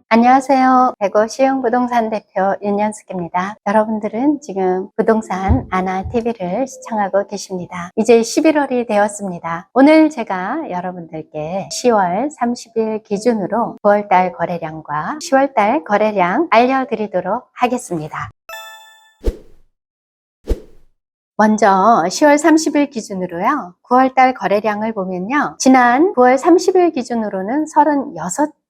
안녕하세요. 대구 시흥부동산 대표 윤연숙입니다. 여러분들은 지금 부동산 아나TV를 시청하고 계십니다. 이제 11월이 되었습니다. 오늘 제가 여러분들께 10월 30일 기준으로 9월달 거래량과 10월달 거래량 알려드리도록 하겠습니다. 먼저 10월 30일 기준으로요. 9월달 거래량을 보면요. 지난 9월 30일 기준으로는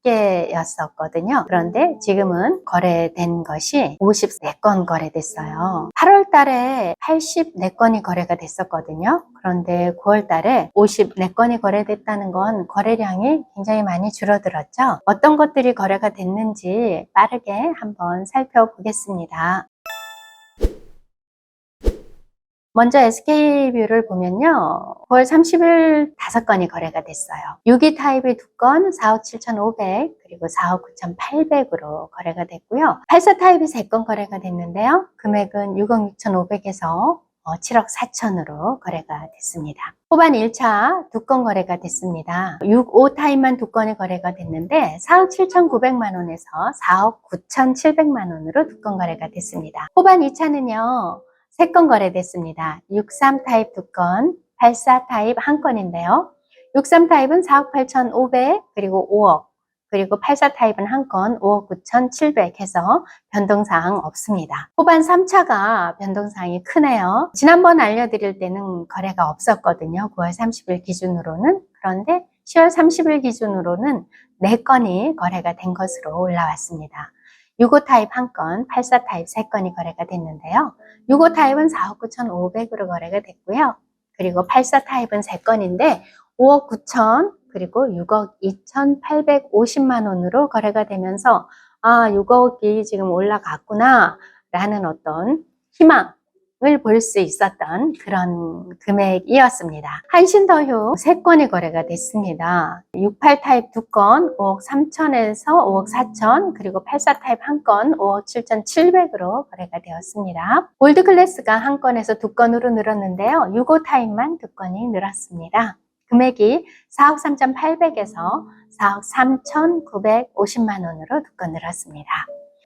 36개였었거든요. 그런데 지금은 거래된 것이 54건 거래됐어요. 8월달에 84건이 거래가 됐었거든요. 그런데 9월달에 54건이 거래됐다는 건 거래량이 굉장히 많이 줄어들었죠. 어떤 것들이 거래가 됐는지 빠르게 한번 살펴보겠습니다. 먼저 SK뷰를 보면요. 9월 30일 5건이 거래가 됐어요. 6위 타입이 2건 4억 7,500 그리고 4억 9,800으로 거래가 됐고요. 84 타입이 3건 거래가 됐는데요. 금액은 6억 6,500에서 7억 4천으로 거래가 됐습니다. 후반 1차 2건 거래가 됐습니다. 6, 5 타입만 2건이 거래가 됐는데 4억 7,900만 원에서 4억 9,700만 원으로 2건 거래가 됐습니다. 후반 2차는요. 3건 거래됐습니다. 63 타입 2건, 84 타입 1건인데요. 63 타입은 4억 8,500 그리고 5억 그리고 84 타입은 1건 5억 9,700 해서 변동사항 없습니다. 후반 3차가 변동사항이 크네요. 지난번 알려드릴 때는 거래가 없었거든요. 9월 30일 기준으로는. 그런데 10월 30일 기준으로는 4건이 거래가 된 것으로 올라왔습니다. 65 타입 1건, 84 타입 3건이 거래가 됐는데요. 65 타입은 4억 9,500으로 거래가 됐고요. 그리고 84 타입은 3건인데 5억 9천 그리고 6억 2,850만 원으로 거래가 되면서 6억이 지금 올라갔구나 라는 어떤 희망을 볼 수 있었던 그런 금액이었습니다. 한신더휴 3건이 거래가 됐습니다. 68 타입 2건 5억 3천에서 5억 4천 그리고 84 타입 1건 5억 7,700으로 거래가 되었습니다. 골드클래스가 1건에서 2건으로 늘었는데요. 65 타입만 2건이 늘었습니다. 금액이 4억 3,800에서 4억 3,950만 원으로 2건 늘었습니다.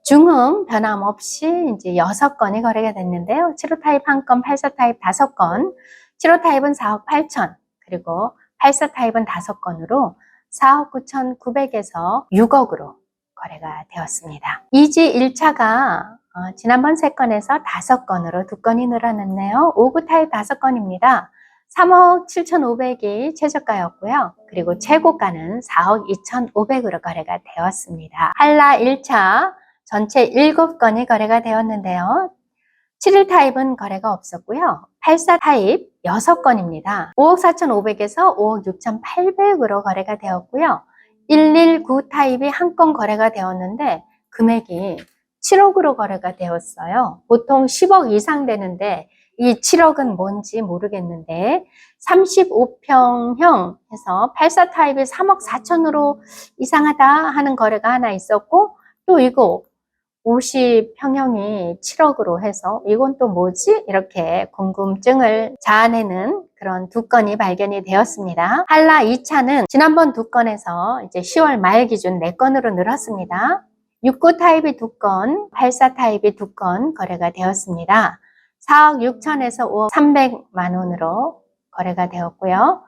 중흥 변함없이 이제 6건이 거래가 됐는데요. 75 타입 1건, 84 타입 5건, 75 타입은 4억 8천, 그리고 84 타입은 5건으로 4억 9,900에서 6억으로 거래가 되었습니다. 이지 1차가 지난번 3건에서 5건으로 2건이 늘어났네요. 59 타입 5건입니다. 3억 7,500이 최저가였고요. 그리고 최고가는 4억 2,500으로 거래가 되었습니다. 한라 1차 전체 7건이 거래가 되었는데요. 71 타입은 거래가 없었고요. 84 타입 6건입니다. 5억 4,500에서 5억 6,800으로 거래가 되었고요. 119 타입이 1건 거래가 되었는데 금액이 7억으로 거래가 되었어요. 보통 10억 이상 되는데 이 7억은 뭔지 모르겠는데 35평형 해서 84 타입이 3억 4천으로 이상하다 하는 거래가 하나 있었고 또 이거 50평형이 7억으로 해서 이건 또 뭐지? 이렇게 궁금증을 자아내는 그런 2건이 발견이 되었습니다. 한라 2차는 지난번 2건에서 이제 10월 말 기준 4건으로 늘었습니다. 69 타입이 2건, 84 타입이 2건 거래가 되었습니다. 4억 6천에서 5억 300만 원으로 거래가 되었고요.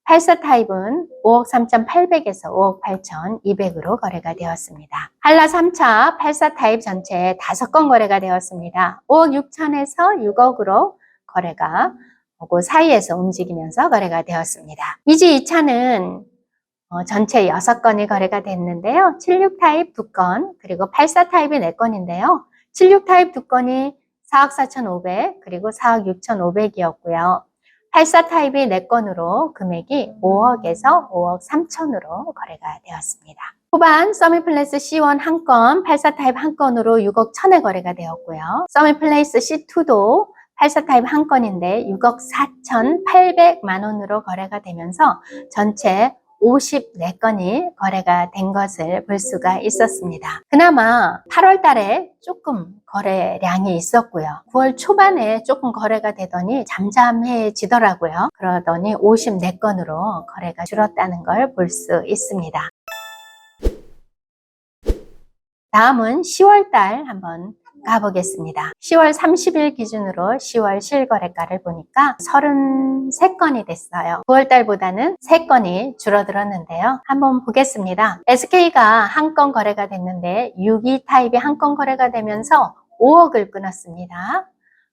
84 타입은 5억 3,800에서 5억 8,200으로 거래가 되었습니다. 한라 3차 84 타입 전체 5건 거래가 되었습니다. 5억 6천에서 6억으로 거래가 그 사이에서 움직이면서 거래가 되었습니다. 이지 2차는 전체 6건이 거래가 됐는데요. 76 타입 2건 그리고 84 타입이 4건인데요. 76 타입 2건이 4억 4,500 그리고 4억 6,500이었고요. 84 타입이 4건으로 금액이 5억에서 5억 3천으로 거래가 되었습니다. 후반 서밋플레이스 C1 1건, 84 타입 1건으로 6억 1천에 거래가 되었고요. 서밋플레이스 C2도 84 타입 1건인데 6억 4,800만 원으로 거래가 되면서 전체 54건이 거래가 된 것을 볼 수가 있었습니다. 그나마 8월 달에 조금 거래량이 있었고요. 9월 초반에 조금 거래가 되더니 잠잠해지더라고요. 그러더니 54건으로 거래가 줄었다는 걸 볼 수 있습니다. 다음은 10월 달 한번 가보겠습니다. 10월 30일 기준으로 10월 실거래가를 보니까 33건이 됐어요. 9월 달보다는 3건이 줄어들었는데요. 한번 보겠습니다. SK가 한 건 거래가 됐는데 6위 타입이 한 건 거래가 되면서 5억을 끊었습니다.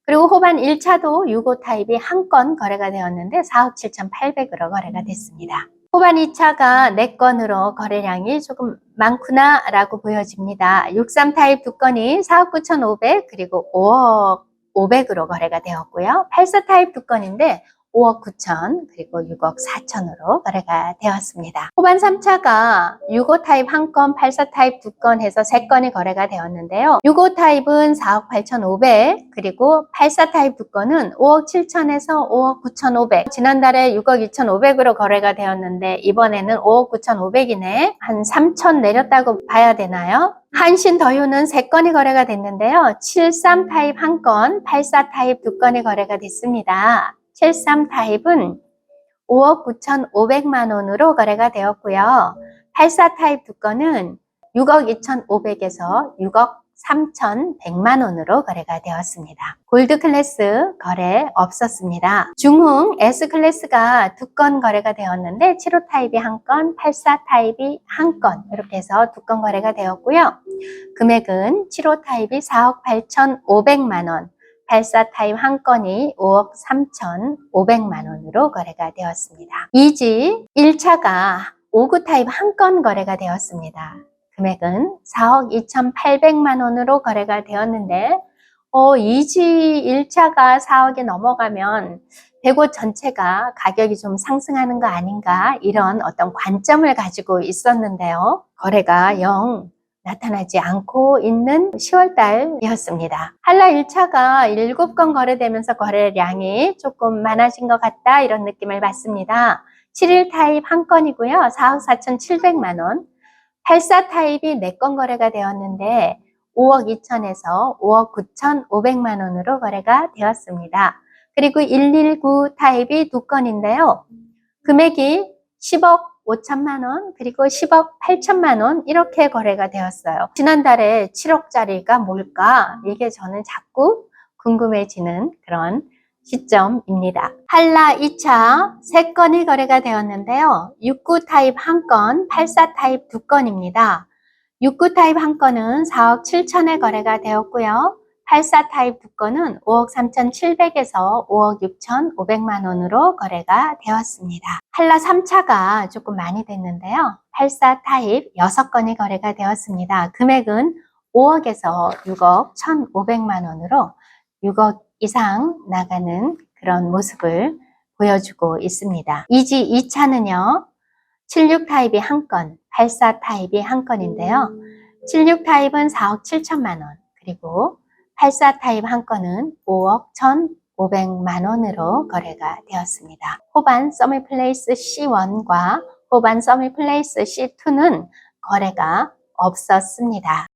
그리고 후반 1차도 6호 타입이 한 건 거래가 되었는데 4억 7,800으로 거래가 됐습니다. 후반 2차가 4건으로 거래량이 조금 많구나 라고 보여집니다. 63 타입 2건이 4억 9,500 그리고 5억 500으로 거래가 되었고요. 84 타입 2건인데 5억 9천 그리고 6억 4천으로 거래가 되었습니다. 후반 3차가 65 타입 1건, 84 타입 2건 해서 3건이 거래가 되었는데요. 65 타입은 4억 8,500 그리고 84 타입 2건은 5억 7천에서 5억 9,500 지난달에 6억 2,500으로 거래가 되었는데 이번에는 5억 9,500이네. 한 3천 내렸다고 봐야 되나요? 한신 더유는 3건이 거래가 됐는데요. 73 타입 1건, 84 타입 2건이 거래가 됐습니다. 73 타입은 5억 9,500만 원으로 거래가 되었고요. 84 타입 2건은 6억 2,500에서 6억 3,100만 원으로 거래가 되었습니다. 골드 클래스 거래 없었습니다. 중흥 S 클래스가 2건 거래가 되었는데 75 타입이 1건, 84 타입이 1건 이렇게 해서 2건 거래가 되었고요. 금액은 75 타입이 4억 8,500만 원, 84 타입 한 건이 5억 3,500만 원으로 거래가 되었습니다. 이지 1차가 59 타입 한 건 거래가 되었습니다. 금액은 4억 2,800만 원으로 거래가 되었는데 이지 1차가 4억이 넘어가면 대고 전체가 가격이 좀 상승하는 거 아닌가 이런 어떤 관점을 가지고 있었는데요. 거래가 영 나타나지 않고 있는 10월 달이었습니다. 한라 1차가 7건 거래되면서 거래량이 조금 많아진 것 같다 이런 느낌을 받습니다. 71 타입 한 건이고요. 4억 4,700만 원. 84 타입이 4건 거래가 되었는데 5억 2천에서 5억 9,500만 원으로 거래가 되었습니다. 그리고 119 타입이 2건인데요. 금액이 10억 5천만 원 그리고 10억 8천만 원 이렇게 거래가 되었어요. 지난달에 7억짜리가 뭘까? 이게 저는 자꾸 궁금해지는 그런 시점입니다. 한라 2차 3건이 거래가 되었는데요. 69 타입 1건, 84 타입 2건입니다. 69 타입 1건은 4억 7천에 거래가 되었고요. 84 타입 2건은 5억 3,700에서 5억 6,500만 원으로 거래가 되었습니다. 한라 3차가 조금 많이 됐는데요. 84 타입 6건이 거래가 되었습니다. 금액은 5억에서 6억 1,500만 원으로 6억 이상 나가는 그런 모습을 보여주고 있습니다. 이지 2차는요. 76 타입이 1건, 84 타입이 1건인데요. 76 타입은 4억 7천만 원, 그리고 84 타입 1건은 5억 1,500만 원으로 거래가 되었습니다. 호반 서밋플레이스 C1과 호반 서밋플레이스 C2는 거래가 없었습니다.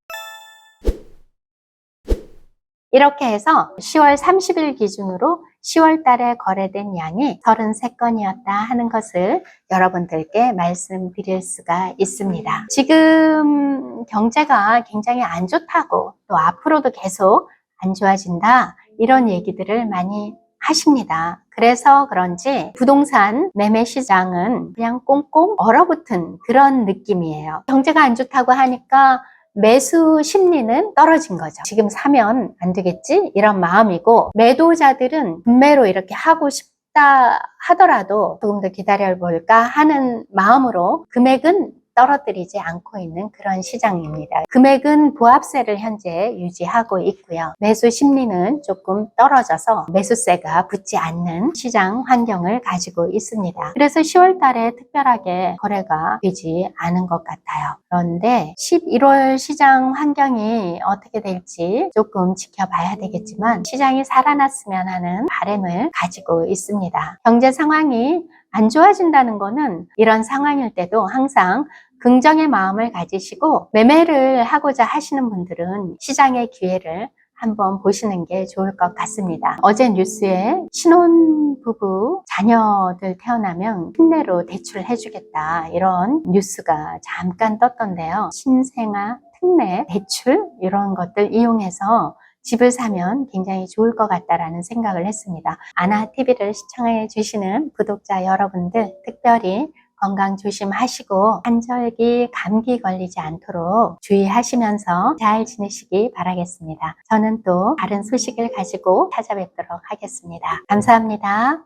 이렇게 해서 10월 30일 기준으로 10월 달에 거래된 양이 33건이었다 하는 것을 여러분들께 말씀드릴 수가 있습니다. 지금 경제가 굉장히 안 좋다고 또 앞으로도 계속 안 좋아진다 이런 얘기들을 많이 하십니다. 그래서 그런지 부동산 매매 시장은 그냥 꽁꽁 얼어붙은 그런 느낌이에요. 경제가 안 좋다고 하니까 매수 심리는 떨어진 거죠. 지금 사면 안 되겠지? 이런 마음이고 매도자들은 분매로 이렇게 하고 싶다 하더라도 조금 더 기다려볼까 하는 마음으로 금액은 떨어뜨리지 않고 있는 그런 시장입니다. 금액은 보합세를 현재 유지하고 있고요. 매수 심리는 조금 떨어져서 매수세가 붙지 않는 시장 환경을 가지고 있습니다. 그래서 10월 달에 특별하게 거래가 되지 않은 것 같아요. 그런데 11월 시장 환경이 어떻게 될지 조금 지켜봐야 되겠지만 시장이 살아났으면 하는 바람을 가지고 있습니다. 경제 상황이 안 좋아진다는 거는 이런 상황일 때도 항상 긍정의 마음을 가지시고 매매를 하고자 하시는 분들은 시장의 기회를 한번 보시는 게 좋을 것 같습니다. 어제 뉴스에 신혼부부 자녀들 태어나면 특례로 대출을 해주겠다 이런 뉴스가 잠깐 떴던데요. 신생아 특례 대출 이런 것들 이용해서 집을 사면 굉장히 좋을 것 같다라는 생각을 했습니다. 아나TV를 시청해 주시는 구독자 여러분들 특별히 건강 조심하시고 환절기, 감기 걸리지 않도록 주의하시면서 잘 지내시기 바라겠습니다. 저는 또 다른 소식을 가지고 찾아뵙도록 하겠습니다. 감사합니다.